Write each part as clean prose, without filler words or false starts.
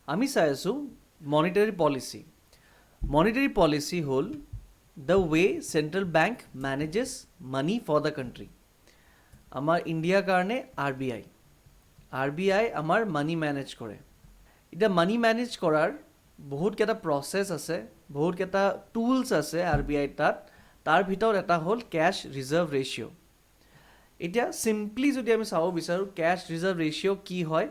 আমি চাই আছোঁ মনিটাৰী পলিচি। মনিটাৰী পলিচি হ'ল the way central bank manages money for the country. আমাৰ ইণ্ডিয়াৰ কাৰণে আৰ বি আই আমাৰ মানি মেনেজ কৰে। এতিয়া মানি মেনেজ কৰাৰ বহুতকেইটা প্ৰচেছ আছে, বহুতকেইটা টুলছ আছে আৰ বি আই তাত। তাৰ ভিতৰত এটা হ'ল কেছ ৰিজাৰ্ভ ৰেচিঅ'। এতিয়া চিম্পলি যদি আমি চাব বিচাৰোঁ কেছ ৰিজাৰ্ভ ৰেচিঅ' কি হয়,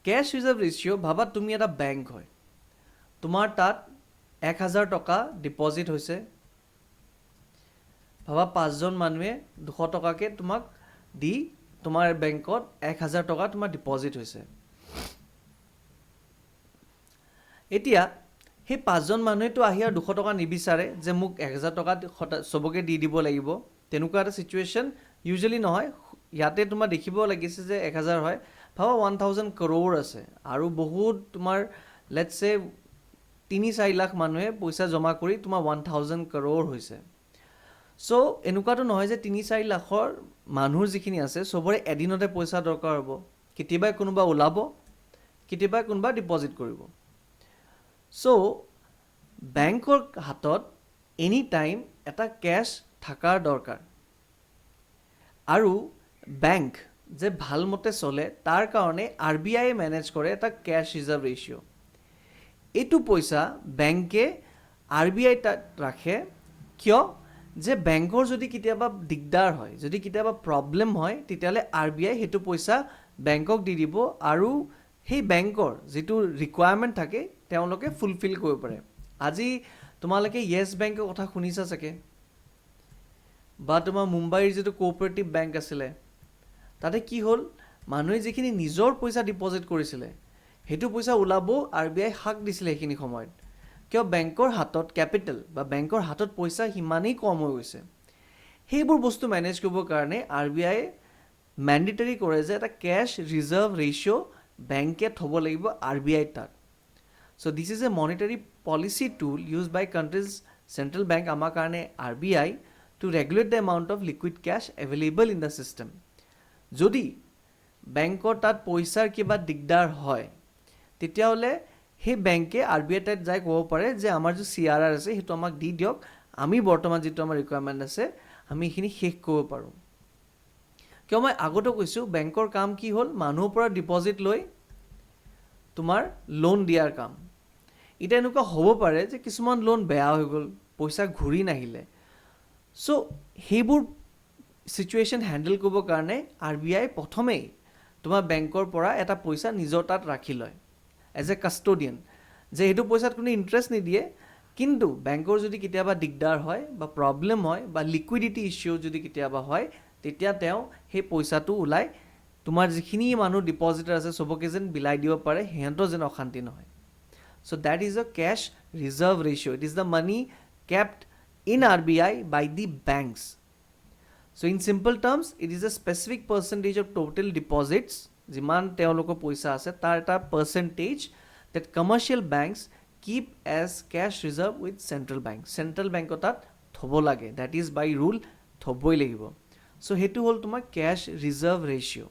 কেছ ৰিজাৰ্ভ ৰেচিঅ' ভাবা তুমি এটা বেংক হয়, তোমাৰ তাত 1,000 টকা ডিপজিট হৈছে। ভাবা 5জন মানুহে 200 টকাকৈ তোমাক দি তোমাৰ বেংকত 1,000 টকা তোমাৰ ডিপজিট হৈছে। এতিয়া সেই 5জন মানুহেতো আহি আৰু 200 টকা নিবিচাৰে যে মোক 1,000 টকা চবকে দি দিব লাগিব। তেনেকুৱা এটা ছিটুৱেশ্যন ইউজুৱেলি নহয়। ইয়াতে তোমাৰ দেখিব লাগিছে যে 1,000 হয়, ভাবা 1,000 crore আছে আৰু বহুত তোমাৰ লেটছ চে 3-4 লাখ মানুহে পইচা জমা কৰি তোমাৰ 1,000 crore হৈছে। চ' এনেকুৱাতো নহয় যে 3-4 লাখৰ মানুহৰ যিখিনি আছে চবৰে এদিনতে পইচা দৰকাৰ হ'ব। কেতিয়াবা কোনোবা ওলাব, কেতিয়াবা কোনোবা ডিপজিট কৰিব। চ' বেংকৰ হাতত এনি টাইম এটা কেছ থকাৰ দৰকাৰ। আৰু বেংক যে ভালমতে চলে তাৰ কাৰণে আৰ বি আইয়ে মেনেজ কৰে এটা কেছ ৰিজাৰ্ভ ৰেচিঅ'। এইটো পইচা বেংকে আৰ বি আই তাত ৰাখে। কিয়? যে বেংকৰ যদি কেতিয়াবা দিগদাৰ হয়, যদি কেতিয়াবা প্ৰব্লেম হয়, তেতিয়াহ'লে আৰ বি আই সেইটো পইচা বেংকক দি দিব আৰু সেই বেংকৰ যিটো ৰিকুৱাৰমেণ্ট থাকে তেওঁলোকে ফুলফিল কৰিব পাৰে। আজি তোমালোকে য়েছ বেংকৰ কথা শুনিছা চাগে, বা তোমাৰ মুম্বাইৰ যিটো কোঅপাৰেটিভ বেংক আছিলে, তাতে কি হ'ল, মানুহে যিখিনি নিজৰ পইচা ডিপজিট কৰিছিলে সেইটো পইচা ওলাব আৰ বি আই হাক দিছিলে সেইখিনি সময়ত। কিয়? বেংকৰ হাতত কেপিটেল বা বেংকৰ হাতত পইচা সিমানেই কম হৈ গৈছে। সেইবোৰ বস্তু মেনেজ কৰিবৰ কাৰণে আৰ বি আই মেণ্ডেটৰী কৰে যে এটা কেছ ৰিজাৰ্ভ ৰেচিঅ' বেংকে থ'ব লাগিব আৰ বি আই তাত। So' this is a monetary policy tool use by countries central bank, আমাৰ কাৰণে R B I, to regulate the amount of liquid cash available in the system. যদি বেংকৰ তাত পইচাৰ কিবা দিগদাৰ হয়, তেতিয়াহ'লে সেই বেংকে আৰ বি আই তাত যাই ক'ব পাৰে যে আমাৰ যিটো CRR আছে সেইটো আমাক দি দিয়ক, আমি বৰ্তমান যিটো আমাৰ ৰিকুৱাৰমেণ্ট আছে আমি এইখিনি শেষ কৰিব পাৰোঁ। কিয় মই আগতে কৈছোঁ বেংকৰ কাম কি হ'ল, মানুহৰ পৰা ডিপজিট লৈ তোমাৰ লোন দিয়াৰ কাম। এতিয়া এনেকুৱা হ'ব পাৰে যে কিছুমান লোন বেয়া হৈ গ'ল, পইচা ঘূৰি নাহিলে। চ' সেইবোৰ ছিটুৱেশ্যন হেণ্ডেল কৰিবৰ কাৰণে আৰ বি আই প্ৰথমেই তোমাৰ বেংকৰ পৰা এটা পইচা নিজৰ তাত ৰাখি লয় এজ এ কাষ্টডিয়ান, যে সেইটো পইচাত কোনো ইণ্টাৰেষ্ট নিদিয়ে, কিন্তু বেংকৰ যদি কেতিয়াবা দিগদাৰ হয় বা প্ৰব্লেম হয় বা লিকুইডিটি ইছ্যু যদি কেতিয়াবা হয়, তেতিয়া তেওঁ সেই পইচাটো ওলাই তোমাৰ যিখিনি মানুহ ডিপজিটাৰ আছে চবকে যেন বিলাই দিব পাৰে, সিহঁতৰ যেন অশান্তি নহয়। So' that is a cash reserve ratio'. It is the money kept in R B I by the banks. So' in simple terms, it is a specific percentage of total deposits, যিমান তেওঁলোকৰ পইচা আছে তাৰ এটা percentage that commercial banks keep as cash reserve with central bank. Central bank তাত থ'ব লাগে, that is by rule থ'বই লাগিব। চ' সেইটো হ'ল তোমাৰ কেছ ৰিজাৰ্ভ ৰেচিঅ'।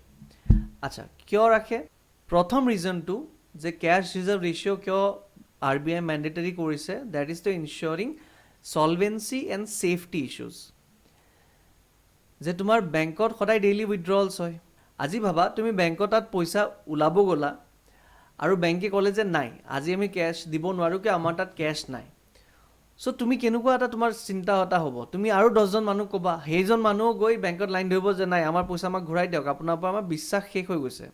আচ্ছা, কিয় ৰাখে? প্ৰথম ৰিজনটো যে কেছ ৰিজাৰ্ভ ৰেচিঅ' কিয় আৰ বি আই মেণ্ডেটৰী কৰিছে, that is to ensuring solvency and safety issues। যে তোমাৰ বেংকত সদায় ডেইলি উইথড্ৰলছ হয়। আজি ভাবা তুমি বেংকৰ তাত পইচা ওলাব গ'লা আৰু বেংকে ক'লে যে নাই, আজি আমি কেছ দিব নোৱাৰোঁ, কিয় আমাৰ তাত কেছ নাই। চ' তুমি কেনেকুৱা এটা তোমাৰ চিন্তা এটা হ'ব, তুমি আৰু 10জন মানুহ ক'বা, সেইজন মানুহ গৈ বেংকত লাইন ধৰিব যে নাই আমাৰ পইচা আমাক ঘূৰাই দিয়ক, আপোনাৰ পৰা আমাৰ বিশ্বাস শেষ হৈ গৈছে।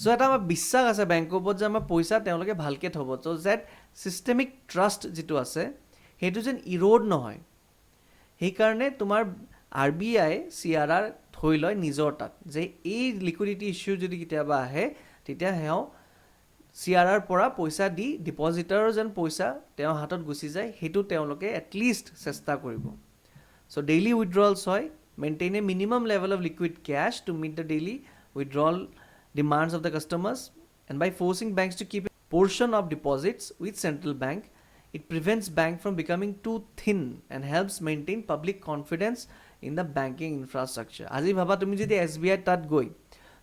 চ' এটা আমাৰ বিশ্বাস আছে বেংকৰ ওপৰত যে আমাৰ পইচা তেওঁলোকে ভালকৈ থ'ব। চ' ডেট ছিষ্টেমিক ট্ৰাষ্ট যিটো আছে সেইটো যেন ইৰ'ড নহয়, সেইকাৰণে তোমাৰ আৰ বি আই CRR থৈ লয় নিজৰ তাত, যে এই লিকুইডিটি ইছ্যু যদি কেতিয়াবা আহে তেতিয়া তেওঁ CRR পৰা পইচা দি ডিপজিটাৰৰ যেন পইচা তেওঁৰ হাতত গুচি যায়, সেইটো তেওঁলোকে এটলিষ্ট চেষ্টা কৰিব। চ' ডেইলি উইথড্ৰলছ হয়, maintain a minimum level of liquid cash to meet the daily withdrawal demands of the customers, and by forcing banks to keep a portion of deposits with central bank, it prevents bank from becoming too thin and helps maintain public confidence in the banking infrastructure. আজি ভাবা তুমি যদি SBI তাত গৈ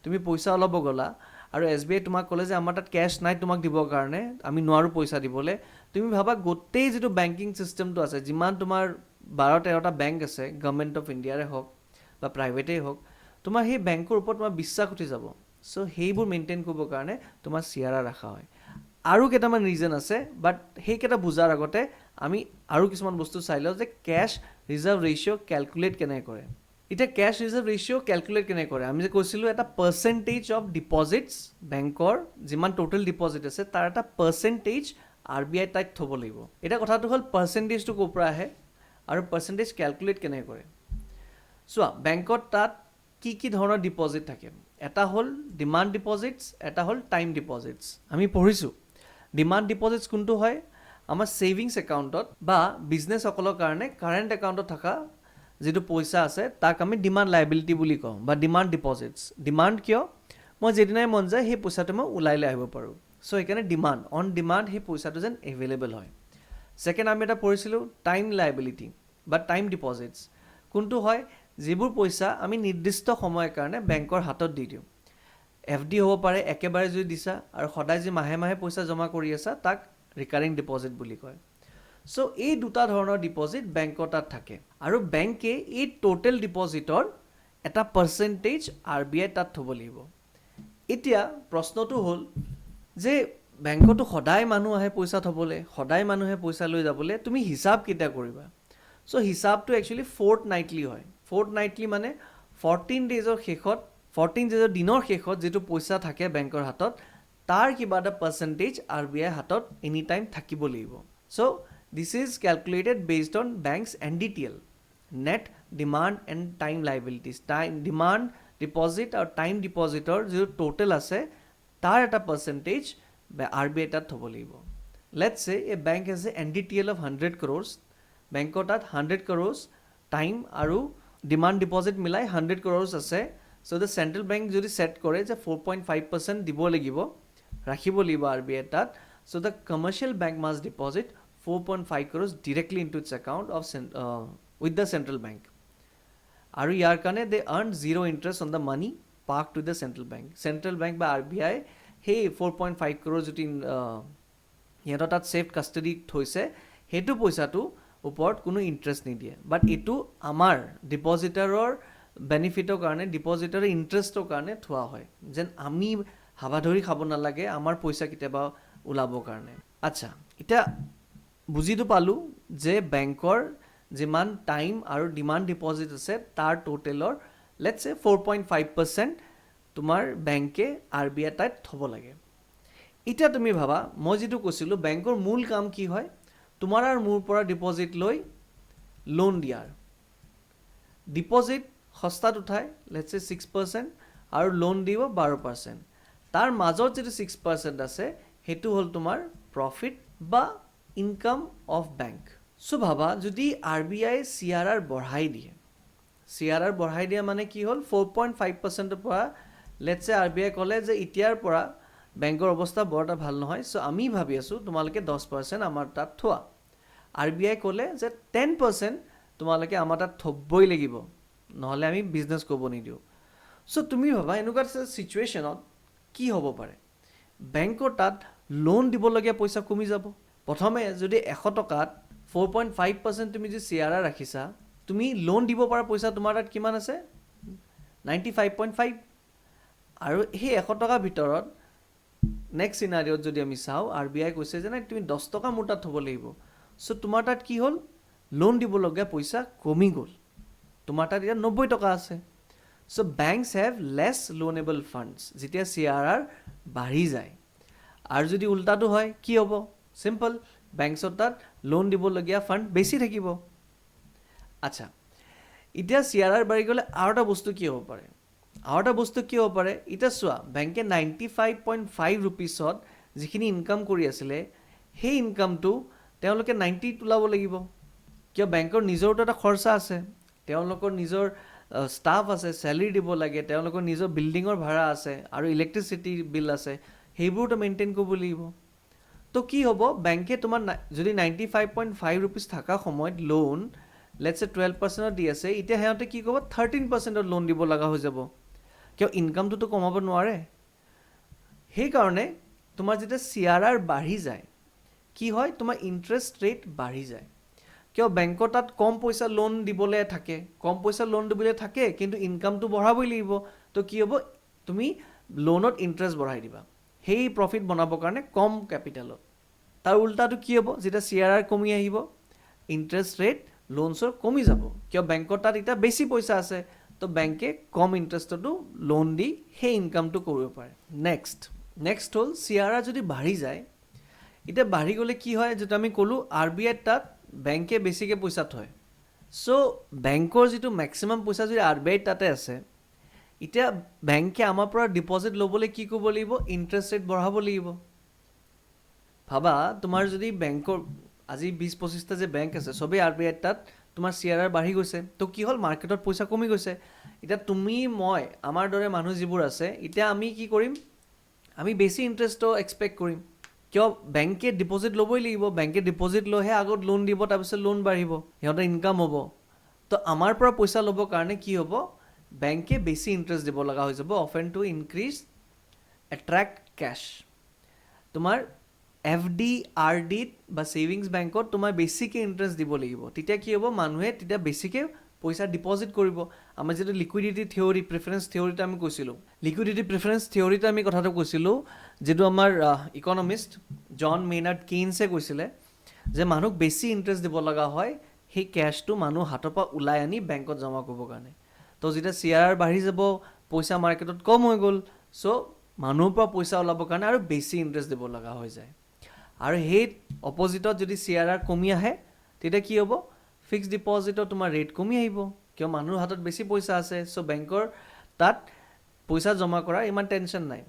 তুমি পইচা ওলাব গ'লা আৰু SBI তোমাক ক'লে যে আমাৰ তাত কেছ নাই তোমাক দিবৰ কাৰণে, আমি নোৱাৰোঁ পইচা দিবলৈ, তুমি ভাবা গোটেই যিটো বেংকিং ছিষ্টেমটো আছে, যিমান তোমাৰ 12-13টা বেংক আছে, গভৰ্ণমেণ্ট অফ ইণ্ডিয়াৰে হওক বা প্ৰাইভেটেই হওক, তোমাৰ সেই বেংকৰ ওপৰত তোমাৰ বিশ্বাস উঠি যাব। চ' সেইবোৰ মেইনটেইন কৰিবৰ কাৰণে তোমাৰ CRR ৰাখা হয়। আৰু কেইটামান ৰিজন আছে, বাট সেইকেইটা বুজাৰ আগতে আমি আৰু কিছুমান বস্তু চাই লওঁ যে কেছ ৰিজাৰ্ভ ৰেচিঅ' কেলকুলেট কেনেকৈ কৰে। এতিয়া কেছ ৰিজাৰ্ভ ৰেচিঅ' কেলকুলেট কেনেকৈ কৰে, আমি যে কৈছিলোঁ এটা পাৰ্চেণ্টেজ অফ ডিপজিটছ, বেংকৰ যিমান টোটেল ডিপজিট আছে তাৰ এটা পাৰ্চেণ্টেজ RBI তাত থ'ব লাগিব। এতিয়া কথাটো হ'ল পাৰ্চেণ্টেজটো ক'ৰ পৰা আহে আৰু পাৰ্চেণ্টেজ কেলকুলেট কেনেকৈ কৰে। চোৱা, বেংকত তাত কি ধৰণৰ ডিপজিট থাকে। এটা হ'ল ডিমাণ্ড ডিপজিটছ, এটা হ'ল টাইম ডিপজিটছ। আমি পঢ়িছোঁ ডিমাণ্ড ডিপজিটছ কোনটো হয়, আমাৰ ছেভিংছ একাউণ্টত বা বিজনেছসকলৰ কাৰণে কাৰেণ্ট একাউণ্টত থকা যিটো পইচা আছে তাক আমি ডিমাণ্ড লাইবিলিটি বুলি কওঁ বা ডিমাণ্ড ডিপজিটছ। ডিমাণ্ড কিয়, মই যেদিনাই মন যায় সেই পইচাটো মই ওলাই লৈ আহিব পাৰোঁ। চ' সেইকাৰণে ডিমাণ্ড, অন ডিমাণ্ড সেই পইচাটো যেন এভেইলেবল হয়। ছেকেণ্ড আমি এটা পঢ়িছিলোঁ টাইম লাইবিলিটি বা টাইম ডিপজিটছ। কোনটো হয়, যিবোৰ পইচা আমি নিৰ্দিষ্ট সময়ৰ কাৰণে বেংকৰ হাতত দি দিওঁ। FD হ'ব পাৰে একেবাৰে যদি দিছা, আৰু সদায় যি মাহে মাহে পইচা জমা কৰি আছা তাক ৰিকাৰিং ডিপজিট বুলি কয়। চ' এই দুটা ধৰণৰ ডিপজিট বেংকৰ তাত থাকে, আৰু বেংকে এই টোটেল ডিপজিটৰ এটা পাৰ্চেণ্টেজ RBI তাত থ'ব লাগিব। এতিয়া প্ৰশ্নটো হ'ল যে বেংকতো সদায় মানুহ আহে পইচা থ'বলৈ, সদায় মানুহে পইচা লৈ যাবলৈ, তুমি হিচাপ কেতিয়া কৰিবা। চ' হিচাপটো একচুৱেলি ফৰ্টনাইটলি হয়। ফৰ্টনাইটলি মানে 14 ডেইজৰ শেষত, 14 ডেইজৰ দিনৰ শেষত যিটো পইচা থাকে বেংকৰ হাতত, তাৰ কিবা এটা পাৰ্চেণ্টেজ RBI হাতত এনি টাইম থাকিব লাগিব। So' this is calculated based on banks NDTL, net demand and time liabilities. Demand deposit আৰু টাইম ডিপজিটৰ যিটো টোটেল আছে তাৰ এটা পাৰ্চেণ্টেজ RBI তাত থ'ব লাগিব। Let's say a bank has a NDTL of 100 crores, বেংকৰ তাত 100 crores টাইম আৰু ডিমাণ্ড ডিপজিট মিলাই 100 crores আছে। চ' দ্য চেণ্ট্ৰেল বেংক যদি ছেট কৰে যে 4.5% দিব লাগিব, ৰাখিব লাগিব RBI তাত, so' the commercial bank must deposit 4.5 crores directly into its account of with the central bank. আৰু ইয়াৰ কাৰণে they earn zero interest on the money parked with the central bank. Central bank বা RBI সেই 4.5 crores যদি সিহঁতৰ তাত safe custody থৈছে, সেইটো পইচাটো ওপৰত কোনো ইণ্টাৰেষ্ট নিদিয়ে। বাট এইটো আমাৰ ডিপজিটাৰৰ বেনিফিটৰ কাৰণে, ডিপজিটাৰৰ ইণ্টাৰেষ্টৰ কাৰণে থোৱা হয়, যেন আমি হাবাধৰি খাব নালাগে আমাৰ পইচা কেতিয়াবা ওলাবৰ কাৰণে। আচ্ছা, এতিয়া বুজিতো পালোঁ যে বেংকৰ যিমান টাইম আৰু ডিমাণ্ড ডিপজিট আছে তাৰ টোটেলৰ লেটছ চে 4.5% তোমাৰ বেংকে RBI তাত থ'ব লাগে। এতিয়া তুমি ভাবা, মই যিটো কৈছিলোঁ বেংকৰ মূল কাম কি হয়, তোমাৰ আৰু মোৰ পৰা ডিপজিট লৈ লোন দিয়াৰ। ডিপজিট সস্তাত উঠাই লেটছ চে 6% আৰু লোন দিব 12%। তাৰ মাজত যিটো 6% আছে সেইটো হ'ল তোমাৰ প্ৰফিট বা ইনকাম অফ বেংক। চ' ভাবা যদি RBI CRR বঢ়াই দিয়ে, CRR বঢ়াই দিয়া মানে কি হ'ল, 4.5%ৰ পৰা লেটছ চে RBI ক'লে যে এতিয়াৰ পৰা বেংকৰ অৱস্থা বৰ এটা ভাল নহয়, চ' আমি ভাবি আছোঁ তোমালোকে 10% আমাৰ তাত থোৱা। RBI ক'লে যে 10% তোমালোকে আমাৰ তাত থ'বই লাগিব, নহ'লে আমি বিজনেছ কৰিব নিদিওঁ। চ' তুমি ভাবা এনেকুৱা ছিটুৱেশ্যনত কি হ'ব পাৰে, বেংকৰ তাত লোন দিবলগীয়া পইচা কমি যাব। প্ৰথমে যদি 100 টকাত 4.5% তুমি যদি CRR ৰাখিছা, তুমি লোন দিব পৰা পইচা তোমাৰ তাত কিমান আছে, 95.5। আৰু সেই 100 টকাৰ ভিতৰত নেক্সট চিনাৰিঅ'ত যদি আমি চাওঁ, RBI কৈছে যে নাই তুমি 10 টকা মোৰ তাত থ'ব লাগিব। চ' তোমাৰ তাত কি হ'ল, লোন দিবলগীয়া পইচা কমি গ'ল, তোমাৰ তাত এতিয়া 90 টকা আছে। So' banks have less loanable funds যেতিয়া CRR বাঢ়ি যায়। আৰু যদি উল্টাটো হয় কি হ'ব, চিম্পল, বেংকছৰ তাত লোন দিবলগীয়া ফাণ্ড বেছি থাকিব। আচ্ছা, এতিয়া CRR বাঢ়ি গ'লে আৰু এটা বস্তু কি হ'ব পাৰে, এতিয়া চোৱা বেংকে 95.5 ৰুপিছত যিখিনি ইনকাম কৰি আছিলে, সেই ইনকামটো তেওঁলোকে 90 ওলাব লাগিব। কিয়, বেংকৰ নিজৰতো এটা খৰচা আছে, তেওঁলোকৰ নিজৰ ষ্টাফ আছে, চেলেৰি দিব লাগে, তেওঁলোকৰ নিজৰ বিল্ডিঙৰ ভাড়া আছে আৰু ইলেক্ট্ৰিচিটি বিল আছে, সেইবোৰতো মেইনটেইন কৰিব লাগিব। তো কি হ'ব, বেংকে তোমাৰ যদি 95.5 ৰুপিজ থকা সময়ত লোন লেটছ চে 12% দি আছে, এতিয়া সিহঁতে কি ক'ব, 13% লোন দিব লগা হৈ যাব। কিয়, ইনকামটোতো কমাব নোৱাৰে। সেইকাৰণে তোমাৰ যেতিয়া CRR বাঢ়ি যায় কি হয় তোমাৰ ইণ্টাৰেষ্ট ৰেট বাঢ়ি যায় কিয় বেংকৰ তাত কম পইচা লোন দিবলৈ থাকে কম পইচা লোন দিবলৈ থাকে কিন্তু ইনকামটো বঢ়াবই লাগিব তো কি হ'ব তুমি লোনত ইণ্টাৰেষ্ট বঢ়াই দিবা সেই প্ৰফিট বনাবৰ কাৰণে কম কেপিটেলত তাৰ উল্টাটো কি হ'ব যেতিয়া CRR কমি আহিব ইণ্টাৰেষ্ট ৰেট লোনছৰ কমি যাব কিয় বেংকৰ তাত এতিয়া বেছি পইচা আছে তো বেংকে কম ইণ্টাৰেষ্টতো লোন দি সেই ইনকামটো কৰিব পাৰে নেক্সট হ'ল CRR যদি বাঢ়ি যায় এতিয়া বাঢ়ি গ'লে কি হয় যেটা আমি ক'লোঁ RBI তাত বেংকে বেছিকৈ পইচা থয় চ' বেংকৰ যিটো মেক্সিমাম পইচা যদি RBI তাতে আছে এতিয়া বেংকে আমাৰ পৰা ডিপজিট ল'বলৈ কি কৰিব লাগিব ইণ্টাৰেষ্ট ৰেট বঢ়াব লাগিব ভাবা তোমাৰ যদি বেংকৰ আজি 20-25টা যে বেংক আছে চবেই RBI তাত তোমাৰ CRR বাঢ়ি গৈছে তো কি হ'ল মাৰ্কেটত পইচা কমি গৈছে এতিয়া তুমি মই আমাৰ দৰে মানুহ যিবোৰ আছে এতিয়া আমি কি কৰিম আমি বেছি ইণ্টাৰেষ্টটো এক্সপেক্ট কৰিম কিয় বেংকে ডিপজিট ল'বই লাগিব বেংকে ডিপজিট লৈহে আগত লোন দিব তাৰপিছত লোন বাঢ়িব সিহঁতৰ ইনকাম হ'ব তো আমাৰ পৰা পইচা ল'বৰ কাৰণে কি হ'ব বেংকে বেছি ইণ্টাৰেষ্ট দিব লগা হৈ যাব often to increase attract cash তোমাৰ FD RD বা ছেভিংছ বেংকত তোমাৰ বেছিকৈ ইণ্টাৰেষ্ট দিব লাগিব তেতিয়া কি হ'ব মানুহে তেতিয়া বেছিকৈ পইচা ডিপজিট কৰিব আমাৰ যিটো লিকুইডিটি থিয়ৰী প্ৰিফাৰেঞ্চ থিয়ৰীটো আমি কৈছিলোঁ লিকুইডিটি প্ৰিফাৰেঞ্চ থিয়ৰীটো আমি কথাটো কৈছিলোঁ যিটো আমাৰ ইকনমিষ্ট জন মেইনাৰ্ড কেইনছে কৈছিলে যে মানুহক বেছি ইণ্টাৰেষ্ট দিব লগা হয় সেই কেছটো মানুহ হাতৰ পৰা ওলাই আনি বেংকত জমা কৰিবৰ কাৰণে তো যেতিয়া CRR বাঢ়ি যাব পইচা মাৰ্কেটত কম হৈ গ'ল চ' মানুহৰ পৰা পইচা ওলাবৰ কাৰণে আৰু বেছি ইণ্টাৰেষ্ট দিব লগা হৈ যায় আৰু সেই অপজিটত যদি CRR কমি আহে তেতিয়া কি হ'ব ফিক্সড ডিপজিটৰ তোমাৰ ৰেট কমি আহিব কিয় মানুহৰ হাতত বেছি পইচা আছে চ' বেংকৰ তাত পইচা জমা কৰাৰ ইমান টেনশ্যন নাই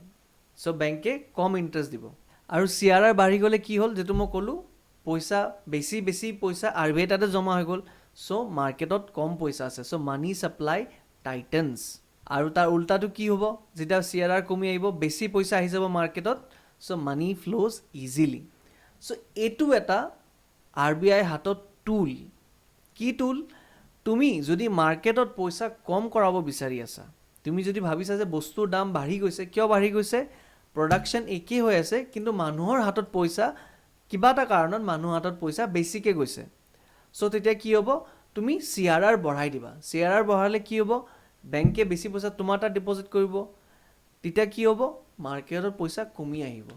চ' বেংকে কম ইণ্টাৰেষ্ট দিব আৰু CRR বাঢ়ি গ'লে কি হ'ল যিটো মই ক'লোঁ পইচা বেছি পইচা RBI তাতে জমা হৈ গ'ল চ' মাৰ্কেটত কম পইচা আছে চ' মানি ছাপ্লাই টাইটেনছ আৰু তাৰ উল্টাটো কি হ'ব যেতিয়া CRR কমি আহিব বেছি পইচা আহি যাব মাৰ্কেটত চ' মানি ফ্ল'জ ইজিলি চ' এইটো এটা RBI হাতত টুল কি টুল তুমি যদি মাৰ্কেটত পইচা কম কৰাব বিচাৰি আছা তুমি যদি ভাবিছা যে বস্তুৰ দাম বাঢ়ি গৈছে কিয় বাঢ়ি গৈছে প্ৰডাকশ্যন একেই হৈ আছে কিন্তু মানুহৰ হাতত পইচা কিবা এটা কাৰণত মানুহৰ হাতত পইচা বেছিকৈ গৈছে চ' তেতিয়া কি হ'ব তুমি CRR বঢ়াই দিবা CRR বঢ়ালে কি হ'ব বেংকে বেছি পইচা তোমাৰ তাত ডিপজিট কৰিব তেতিয়া কি হ'ব মাৰ্কেটত পইচা কমি আহিব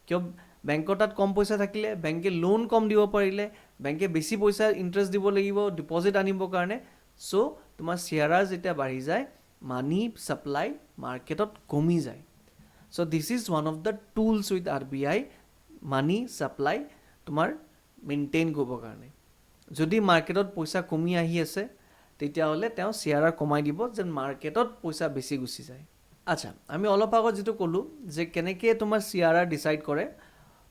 কিয় বেংকৰ তাত কম পইচা থাকিলে বেংকে লোন কম দিব পাৰিলে বেংকে বেছি পইচা ইণ্টাৰেষ্ট দিব লাগিব ডিপজিট আনিবৰ কাৰণে চ' তোমাৰ CRR যেতিয়া বাঢ়ি যায় মানি ছাপ্লাই মাৰ্কেটত কমি যায় so' this is one of the tools with RBI money supply তোমাৰ মেইনটেইন কৰিবৰ কাৰণে যদি মাৰ্কেটত পইচা কমি আহি আছে তেতিয়াহ'লে তেওঁ CRR কমাই দিব যেন মাৰ্কেটত পইচা বেছি গুচি যায় আচ্ছা আমি অলপ আগত যিটো ক'লোঁ যে কেনেকৈ তোমাৰ CRR ডিচাইড কৰে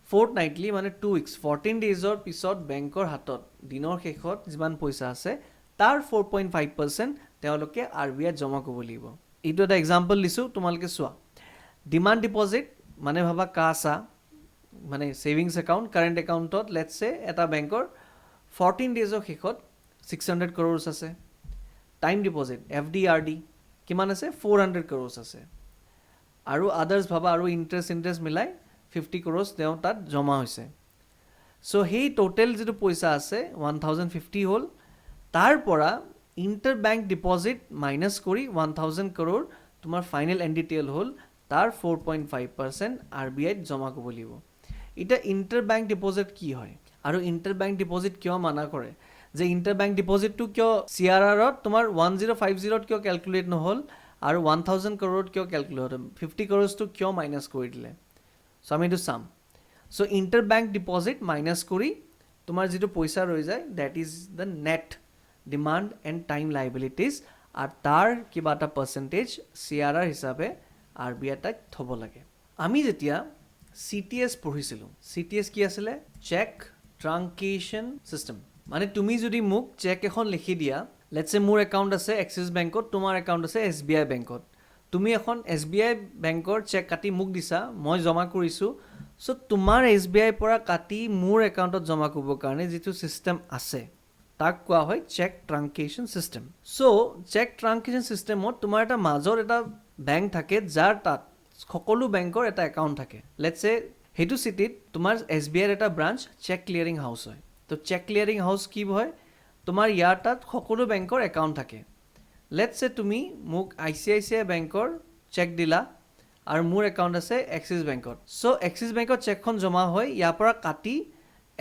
ফৰ্টনাইটলি মানে 2 weeks 14 ডেইজৰ পিছত বেংকৰ হাতত দিনৰ শেষত যিমান পইচা আছে তাৰ 4.5% তেওঁলোকে RBIত জমা কৰিব লাগিব এইটো এটা এক্সাম্পল দিছোঁ তোমালোকে চোৱা ডিমাণ্ড ডিপজিট মানে ভাবা কাছা মানে ছেভিংছ একাউণ্ট কাৰেণ্ট একাউণ্টত লেটছ চে এটা বেংকৰ 14 ডেইজৰ শেষত 600 crores আছে টাইম ডিপজিট FD RD কিমান আছে 400 crores আছে আৰু আদাৰ্ছ ভাবা আৰু ইণ্টাৰেষ্ট মিলাই 50 crores তেওঁ তাত জমা হৈছে চ' সেই টোটেল যিটো পইচা আছে 1050 হ'ল তাৰ পৰা ইণ্টাৰ বেংক ডিপজিট মাইনাছ কৰি 1000 crore তোমাৰ ফাইনেল NDTL হ'ল তাৰ 4.5% RBIত জমা কৰিব লাগিব এতিয়া ইণ্টাৰ বেংক ডিপজিট কি হয় আৰু ইণ্টাৰ বেংক ডিপজিট কিয় মানা কৰে যে ইণ্টাৰ বেংক ডিপজিটটো কিয় CRRত তোমাৰ 1050ত কিয় কেলকুলেট নহ'ল আৰু 1000 crore কিয় কেলকুলেট হ'ল 50 crores কিয় মাইনাছ কৰি দিলে চ' আমি এইটো চাম so' inter bank deposit minus কৰি তোমাৰ যিটো পইচা ৰৈ যায় that is the net demand and time liabilities আৰু তাৰ কিবা এটা পাৰ্চেণ্টেজ CRR হিচাপে RBI তাক থ'ব লাগে আমি যেতিয়া CTS পঢ়িছিলোঁ CTS কি আছিলে চেক ট্ৰাংকেশ্যন চিষ্টেম মানে তুমি যদি মোক চেক এখন লিখি দিয়া লেটছ চে মোৰ একাউণ্ট আছে এক্সিছ বেংকত তোমাৰ একাউণ্ট আছে SBI বেংকত তুমি এখন SBI বেংকৰ চেক কাটি মোক দিছা মই জমা কৰিছোঁ চ' তোমাৰ SBI পৰা কাটি মোৰ একাউণ্টত জমা কৰিবৰ কাৰণে যিটো চিষ্টেম আছে তাক কোৱা হয় চেক ট্ৰাংকেশ্যন চিষ্টেম চ' চেক ট্ৰাংকেশ্যন চিষ্টেমত তোমাৰ এটা মাজৰ এটা বেংক থাকে যাৰ তাত সকলো বেংকৰ এটা একাউণ্ট থাকে লেটছ সে সেইটো চিটিত তোমাৰ SBIৰ এটা ব্ৰাঞ্চ চেক ক্লিয়াৰিং হাউচ হয় তো চেক ক্লিয়াৰিং হাউচ কি হয় তোমাৰ ইয়াৰ তাত সকলো বেংকৰ একাউণ্ট থাকে লেটছ সে তুমি মোক ICICI বেংকৰ চেক দিলা আৰু মোৰ একাউণ্ট আছে এক্সিছ বেংকত চ' এক্সিছ বেংকত চেকখন জমা হয় ইয়াৰ পৰা কাটি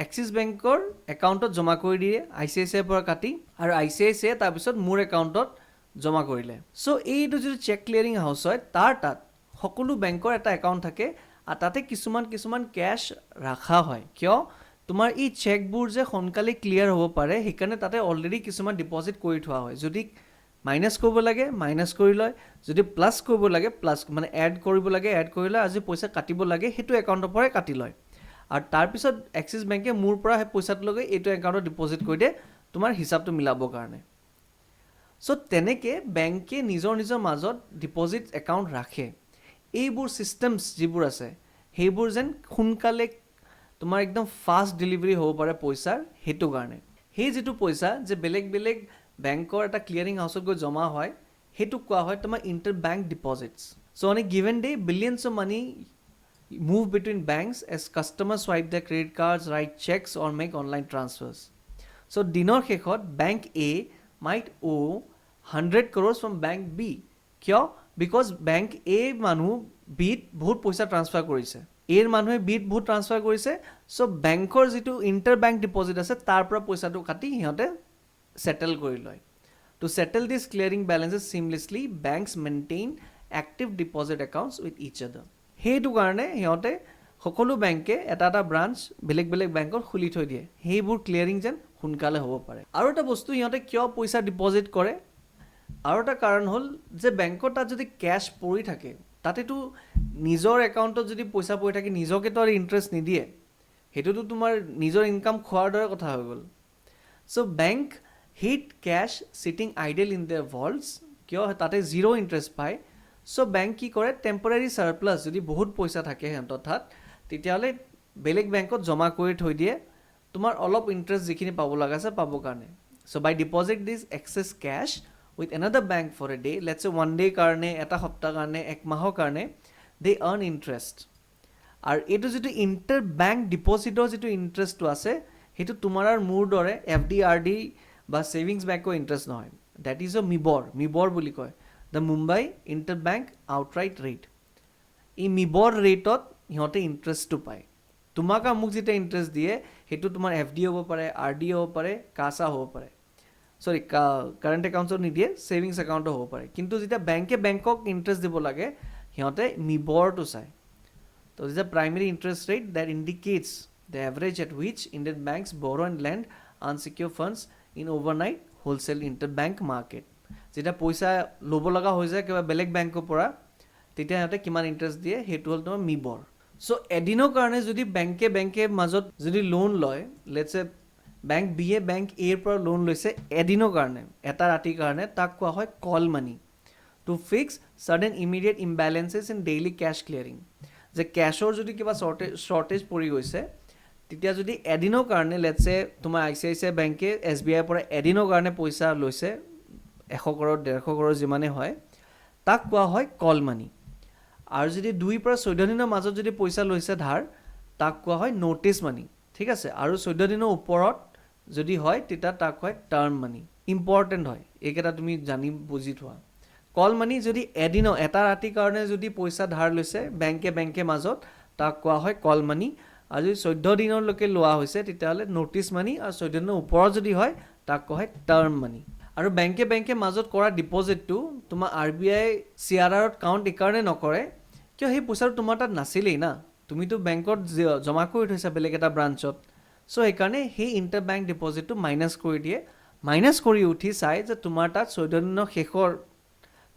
এক্সিছ বেংকৰ একাউণ্টত জমা কৰি দিয়ে ICICIৰ পৰা কাটি আৰু ICICI তাৰপিছত মোৰ একাউণ্টত জমা কৰিলে চ' এইটো যিটো চেক ক্লিয়াৰিং হাউচ হয় তাৰ তাত সকলো বেংকৰ এটা একাউণ্ট থাকে আৰু তাতে কিছুমান কেছ ৰাখা হয় কিয় তোমাৰ এই চেকবোৰ যে সোনকালে ক্লিয়াৰ হ'ব পাৰে সেইকাৰণে তাতে অলৰেডি কিছুমান ডিপজিট কৰি থোৱা হয় যদি মাইনাছ কৰিব লাগে মাইনাছ কৰি লয় যদি প্লাছ কৰিব লাগে প্লাছ মানে এড কৰিব লাগে এড কৰি লয় আজি পইচা কাটিব লাগে সেইটো একাউণ্টৰ পৰাই কাটি লয় আৰু তাৰপিছত এক্সিছ বেংকে মোৰ পৰা সেই পইচাটো লগে এইটো একাউণ্টত ডিপজিট কৰি দিয়ে তোমাৰ হিচাপটো মিলাবৰ কাৰণে চ' তেনেকৈ বেংকে নিজৰ মাজত ডিপজিট একাউণ্ট ৰাখে এইবোৰ ছিষ্টেমছ যিবোৰ আছে সেইবোৰ যেন সোনকালে তোমাৰ একদম ফাষ্ট ডেলিভাৰী হ'ব পাৰে পইচাৰ সেইটো কাৰণে সেই যিটো পইচা যে বেলেগ বেংকৰ এটা ক্লিয়াৰিং হাউচত গৈ জমা হয় সেইটোক কোৱা হয় তোমাৰ inter bank deposits so' on a given day billions of money move between banks as customers swipe their credit cards, write checks or make online transfers. So dinor shekhot bank A might owe 100 crores from bank B. Kyo? Because bank A manu B bahut paisa transfer korise. A manue B bahut transfer korise. So bankor jitu interbank deposit ase tar pora paisa tu kati hiyote settle kori loy. To settle these clearing balances seamlessly, banks maintain active deposit accounts with each other. সেইটো কাৰণে সিহঁতে সকলো বেংকে এটা branch বেলেগ বেংকত খুলি থৈ দিয়ে সেইবোৰ ক্লিয়াৰিং যেন সোনকালে হ'ব পাৰে আৰু এটা বস্তু সিহঁতে কিয় পইচা ডিপজিট কৰে আৰু এটা কাৰণ হ'ল যে বেংকত তাত যদি কেছ পৰি থাকে তাতেতো নিজৰ একাউণ্টত যদি পইচা পৰি থাকে নিজকেতো আৰু ইণ্টাৰেষ্ট নিদিয়ে সেইটোতো তোমাৰ নিজৰ ইনকাম খোৱাৰ দৰে কথা হৈ গ'ল so' bank hit cash sitting idle in their vaults কিয় তাতে জিৰ' ইণ্টাৰেষ্ট পায় চ' বেংক কি কৰে টেম্পৰাৰী চাৰপ্লাছ যদি বহুত পইচা থাকে সিহঁতৰ তাত তেতিয়াহ'লে বেলেগ বেংকত জমা কৰি থৈ দিয়ে তোমাৰ অলপ ইণ্টাৰেষ্ট যিখিনি পাব লগা আছে পাবৰ কাৰণে so' by deposit this excess cash with another bank for a day let's a 1 day কাৰণে এটা সপ্তাহ কাৰণে এক মাহৰ কাৰণে দে আৰ্ণ ইণ্টাৰেষ্ট আৰু এইটো যিটো ইণ্টাৰ বেংক ডিপজিটৰ যিটো ইণ্টাৰেষ্টটো আছে সেইটো তোমাৰ আৰু মোৰ দৰে FD RD বা ছেভিংছ বেংকৰ ইণ্টাৰেষ্ট নহয় ডেট ইজ অ' মিবৰ বুলি কয় দ্য মুম্বাই ইণ্টাৰবেংক আউটৰাইট ৰেট এই মিবৰ ৰেটত সিহঁতে ইণ্টাৰেষ্টটো পায় তোমাক আৰু মোক যেতিয়া ইণ্টাৰেষ্ট দিয়ে সেইটো তোমাৰ FD হ'ব পাৰে RD হ'ব পাৰে কাছা হ'ব পাৰে চৰি কাৰেণ্ট একাউণ্টছত নিদিয়ে ছেভিংছ একাউণ্টো হ'ব পাৰে কিন্তু যেতিয়া বেংকে বেংকক ইণ্টাৰেষ্ট দিব লাগে সিহঁতে মিবৰটো চায় তো this a primary interest rate that indicates the average at which Indian banks borrow and lend unsecured funds in overnight wholesale inter bank market যেতিয়া পইচা ল'ব লগা হৈ যায় কিবা বেলেগ বেংকৰ পৰা তেতিয়া সিহঁতে কিমান ইণ্টাৰেষ্ট দিয়ে সেইটো হ'ল তোমাৰ মিবৰ চ' এদিনৰ কাৰণে যদি বেংকে মাজত যদি লোন লয় লেটছ এ বেংক বিয়ে বেংক এৰ পৰা লোন লৈছে এদিনৰ কাৰণে এটা ৰাতিৰ কাৰণে তাক কোৱা হয় call money to fix sudden immediate imbalances in daily cash clearing যে কেছৰ যদি কিবা শ্বৰ্টেজ পৰি গৈছে তেতিয়া যদি এদিনৰ কাৰণে লেটছ এ তোমাৰ ICICI বেংকে SBIৰ পৰা এদিনৰ কাৰণে পইচা লৈছে 100 crore 150 crore যিমানে হয় তাক কোৱা হয় কল মানি আৰু যদি 2 পৰা 14 দিনৰ মাজত যদি পইচা লৈছে ধাৰ তাক কোৱা হয় ন'টিছ মানি ঠিক আছে আৰু 14 দিনৰ ওপৰত যদি হয় তেতিয়া তাক হয় টাৰ্ম মানি ইম্পৰ্টেণ্ট হয় এইকেইটা তুমি জানি বুজি থোৱা কল মানি যদি এদিনৰ এটা ৰাতিৰ কাৰণে যদি পইচা ধাৰ লৈছে বেংকে মাজত তাক কোৱা হয় কল মানি আৰু যদি 14 দিনলৈকে লোৱা হৈছে তেতিয়াহ'লে ন'টিছ মানি আৰু 14 দিনৰ ওপৰত যদি হয় তাক কোৱা হয় টাৰ্ম মানি আৰু বেংকে মাজত কৰা ডিপজিটটো তোমাৰ RBI CRRত কাউণ্ট এইকাৰণে নকৰে কিয় সেই পইচাটো তোমাৰ তাত নাছিলেই না তুমিতো বেংকত জমা কৰি থৈছা বেলেগ এটা ব্ৰাঞ্চত চ' সেইকাৰণে সেই ইণ্টাৰ বেংক ডিপজিটটো মাইনাছ কৰি দিয়ে মাইনাছ কৰি উঠি চাই যে তোমাৰ তাত 14 দিনৰ শেষৰ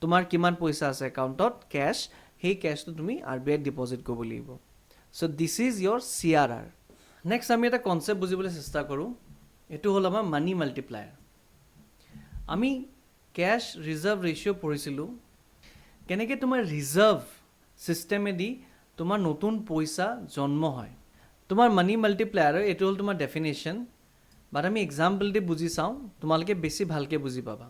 তোমাৰ কিমান পইচা আছে একাউণ্টত কেছ সেই কেছটো তুমি RBIত ডিপজিট কৰিব লাগিব so' this is your CRR next আমি এটা কনচেপ্ট বুজিবলৈ চেষ্টা কৰোঁ এইটো হ'ল আমাৰ মানি মাল্টিপ্লায়াৰ আমি কেছ ৰিজাৰ্ভ ৰেচিঅ' পঢ়িছিলোঁ কেনেকৈ তোমাৰ ৰিজাৰ্ভ ছিষ্টেমেদি তোমাৰ নতুন পইচা জন্ম হয় তোমাৰ মানি মাল্টিপ্লায়াৰৰ এইটো হ'ল তোমাৰ ডেফিনেশ্যন বাট আমি এক্সাম্পল দি বুজি চাওঁ তোমালোকে বেছি ভালকৈ বুজি পাবা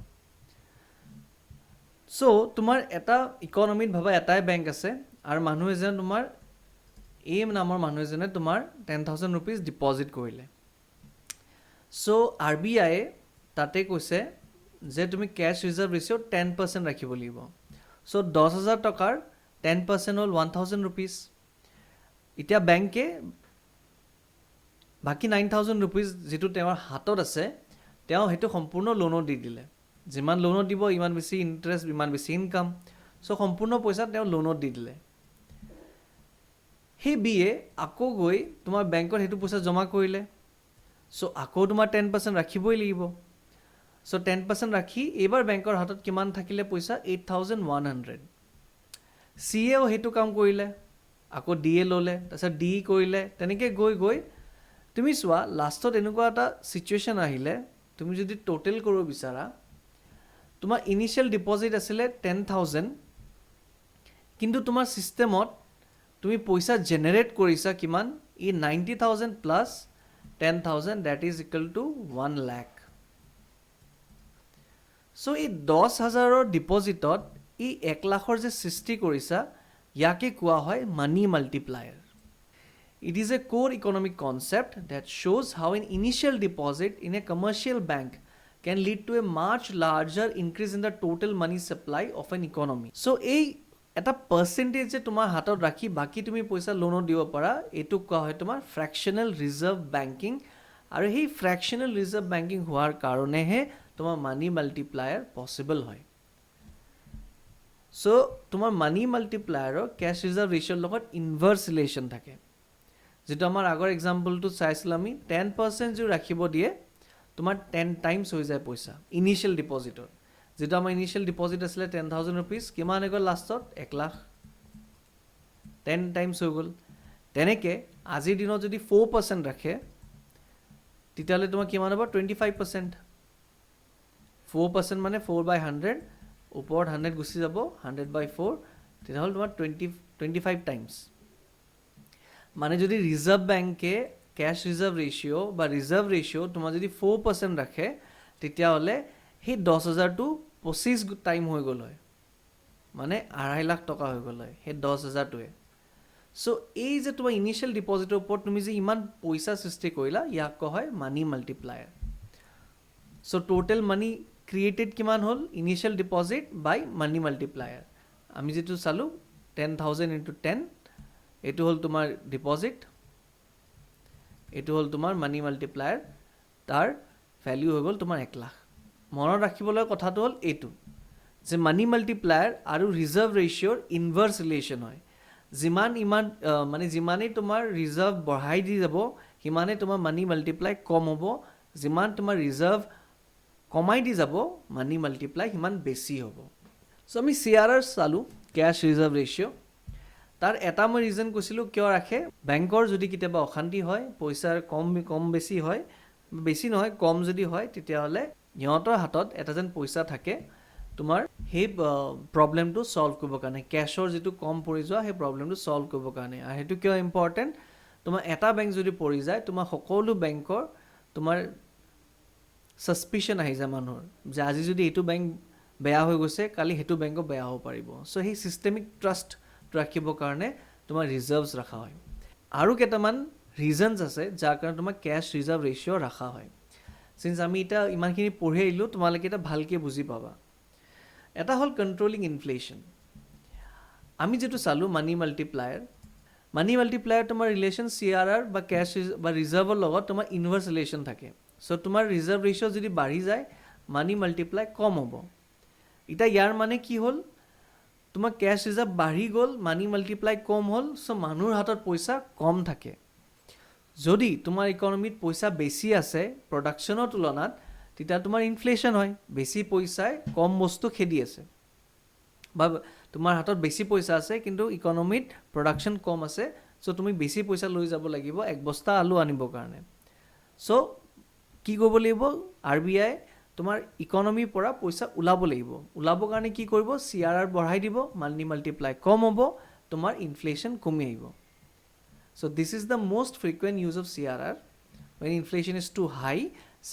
চ' তোমাৰ এটা ইকনমিত ভাবা এটাই বেংক আছে আৰু মানুহ এজন তোমাৰ এ নামৰ মানুহ এজনে তোমাৰ 10,000 rupees ডিপজিট কৰিলে। চ' RBI তাতে কৈছে যে তুমি কেছ ৰিজাৰ্ভ ৰেচিঅ' 10% ৰাখিব লাগিব। চ' 10,000 টকাৰ 10% হ'ল 1,000 rupees। এতিয়া বেংকে বাকী 9,000 rupees যিটো তেওঁৰ হাতত আছে তেওঁ সেইটো সম্পূৰ্ণ লোনত দি দিলে। যিমান লোনত দিব ইমান বেছি ইণ্টাৰেষ্ট, ইমান বেছি ইনকাম। চ' সম্পূৰ্ণ পইচা তেওঁ লোনত দি দিলে। সেই বিয়ে আকৌ গৈ তোমাৰ বেংকত সেইটো পইচা জমা কৰিলে। চ' আকৌ তোমাৰ 10% ৰাখিবই লাগিব। চ' 10% ৰাখি এইবাৰ বেংকৰ হাতত কিমান থাকিলে পইচা? 8,100। চিয়েও সেইটো কাম কৰিলে, আকৌ ডিয়ে ল'লে, তাৰপিছত ডি কৰিলে, তেনেকৈ গৈ গৈ তুমি চোৱা লাষ্টত এনেকুৱা এটা চিটুৱেশ্যন আহিলে, তুমি যদি টোটেল কৰিব বিচাৰা, তোমাৰ ইনিচিয়েল ডিপজিট আছিলে 10,000, কিন্তু তোমাৰ ছিষ্টেমত তুমি পইচা জেনেৰেট কৰিছা কিমান? 90,000 plus 10,000, that is equal to 1 lakh। So' এই 10,000ৰ ডিপজিটত এই 1 লাখৰ যে সৃষ্টি কৰিছা, ইয়াকে কোৱা হয় মানি multiplier. It is a core economic concept that shows how an initial deposit in a commercial bank can lead to a much larger increase in the total money supply of an economy. So, এই এটা percentage যে তোমাৰ হাতত ৰাখি বাকী তুমি পইচা লোনত দিব পাৰা, এইটো কোৱা হয় তোমাৰ ফ্ৰেকশ্যনেল ৰিজাৰ্ভ বেংকিং। আৰু সেই ফ্ৰেকশ্যনেল ৰিজাৰ্ভ বেংকিং হোৱাৰ কাৰণেহে তোমাৰ মানি মাল্টিপ্লায়াৰ পচিবল হয়। চ' তোমাৰ মানি মাল্টিপ্লায়াৰৰ কেছ ৰিজাৰ্ভ ৰেচিঅ'ৰ লগত ইনভাৰ্ছ ৰিলেশ্যন থাকে। যিটো আমাৰ আগৰ এক্সাম্পলটো চাইছিলোঁ আমি, 10% যদি ৰাখিব দিয়ে তোমাৰ 10 টাইমছ হৈ যায় পইচা ইনিচিয়েল ডিপজিটৰ। যিটো আমাৰ ইনিচিয়েল ডিপজিট আছিলে 10,000 rupees, কিমান হৈ গ'ল লাষ্টত? 1 লাখ। 10 টাইমছ হৈ গ'ল। তেনেকৈ আজিৰ দিনত যদি 4% ৰাখে তেতিয়াহ'লে তোমাৰ কিমান হ'ব? 25%। 4% মানে 4/100, ওপৰত 100 গুচি যাব, 100/4, তেতিয়াহ'লে তোমাৰ 25 টাইমছ। মানে যদি ৰিজাৰ্ভ বেংকে কেছ ৰিজাৰ্ভ ৰেচিঅ' বা ৰিজাৰ্ভ ৰেচিঅ' তোমাৰ যদি 4% ৰাখে, তেতিয়াহ'লে সেই 10,000টো 25 টাইম হৈ গ'ল হয়, মানে 2.5 লাখ টকা হৈ গ'ল হয় সেই 10,000টোৱে। চ' এই যে তোমাৰ ইনিচিয়েল ডিপজিটৰ ওপৰত তুমি যে ইমান পইচা সৃষ্টি কৰিলা, ইয়াক কোৱা হয় মানি মাল্টিপ্লায়াৰ। চ' টোটেল মানি ক্ৰিয়েটেড কিমান হ'ল? ইনিচিয়েল ডিপজিট বাই মানি মাল্টিপ্লায়াৰ। আমি যিটো চালোঁ 10,000 into 10, এইটো হ'ল তোমাৰ ডিপজিট, এইটো হ'ল তোমাৰ মানি মাল্টিপ্লায়াৰ, তাৰ ভেলিউ হৈ গ'ল তোমাৰ 1 লাখ। মনত ৰাখিবলৈ কথাটো হ'ল এইটো যে মানি মাল্টিপ্লায়াৰ আৰু ৰিজাৰ্ভ ৰেচিঅ'ৰ ইনভাৰ্ছ ৰিলেশ্যন হয়। যিমানেই তোমাৰ ৰিজাৰ্ভ বঢ়াই দি যাব, সিমানেই তোমাৰ মানি মাল্টিপ্লাই কম হ'ব। যিমান তোমাৰ ৰিজাৰ্ভ কমাই দি যাব, মানি মাল্টিপ্লাই সিমান বেছি হ'ব। চ' আমি CRR চালোঁ, কেছ ৰিজাৰ্ভ ৰেচিঅ'। তাৰ এটা মই ৰিজন কৈছিলোঁ কিয় ৰাখে। বেংকৰ যদি কেতিয়াবা অশান্তি হয়, পইচাৰ কম বেছি হয়, বেছি নহয় কম যদি হয়, তেতিয়াহ'লে সিহঁতৰ হাতত এটা যেন পইচা থাকে তোমাৰ সেই প্ৰব্লেমটো ছল্ভ কৰিবৰ কাৰণে, কেছৰ যিটো কম পৰি যোৱা সেই প্ৰব্লেমটো ছল্ভ কৰিবৰ কাৰণে। আৰু সেইটো কিয় ইম্পৰ্টেণ্ট? তোমাৰ এটা বেংক যদি পৰি যায়, তোমাৰ সকলো বেংকৰ তোমাৰ ছাছপিশ্যন আহি যায় মানুহৰ, যে আজি যদি এইটো বেংক বেয়া হৈ গৈছে, কালি সেইটো বেংকো বেয়া হ'ব পাৰিব। চ' সেই ছিষ্টেমিক ট্ৰাষ্ট ৰাখিবৰ কাৰণে তোমাৰ ৰিজাৰ্ভছ ৰখা হয়। আৰু কেইটামান ৰিজনছ আছে যাৰ কাৰণে তোমাৰ কেছ ৰিজাৰ্ভ ৰেচিঅ' ৰখা হয়। চিন্স আমি এতিয়া ইমানখিনি পঢ়ি আহিলোঁ, তোমালোকে এতিয়া ভালকৈ বুজি পাবা। এটা হ'ল কণ্ট্ৰলিং ইনফ্লেশ্যন। আমি যিটো চালোঁ মানি মাল্টিপ্লায়াৰ তোমাৰ ৰিলেশ্যন CRR বা কেছ বা ৰিজাৰ্ভৰ লগত তোমাৰ ইনভাৰ্ছ ৰিলেশ্যন থাকে। চ' তোমাৰ ৰিজাৰ্ভ ৰেচিঅ' যদি বাঢ়ি যায়, মানি মাল্টিপ্লাই কম হ'ব। এতিয়া ইয়াৰ মানে কি হ'ল? তোমাৰ কেছ ৰিজাৰ্ভ বাঢ়ি গ'ল, মানি মাল্টিপ্লাই কম হ'ল, চ' মানুহৰ হাতত পইচা কম থাকে। যদি তোমাৰ ইকনমিত পইচা বেছি আছে প্ৰডাকশ্যনৰ তুলনাত, তেতিয়া তোমাৰ ইনফ্লেশ্যন হয়। বেছি পইচাই কম বস্তু খেদি আছে, বা তোমাৰ হাতত বেছি পইচা আছে কিন্তু ইকনমিত প্ৰডাকশ্যন কম আছে, চ' তুমি বেছি পইচা লৈ যাব লাগিব 1 বস্তা আলু আনিবৰ কাৰণে। চ' কি কৰিব লাগিব? RBI তোমাৰ ইকনমিৰ পৰা পইচা ওলাব লাগিব। ওলাবৰ কাৰণে কি কৰিব? CRR বঢ়াই দিব, মানি মাল্টিপ্লাই কম হ'ব, তোমাৰ ইনফ্লেশ্যন কমি আহিব। So' this is the most frequent use of CRR. When inflation is too high,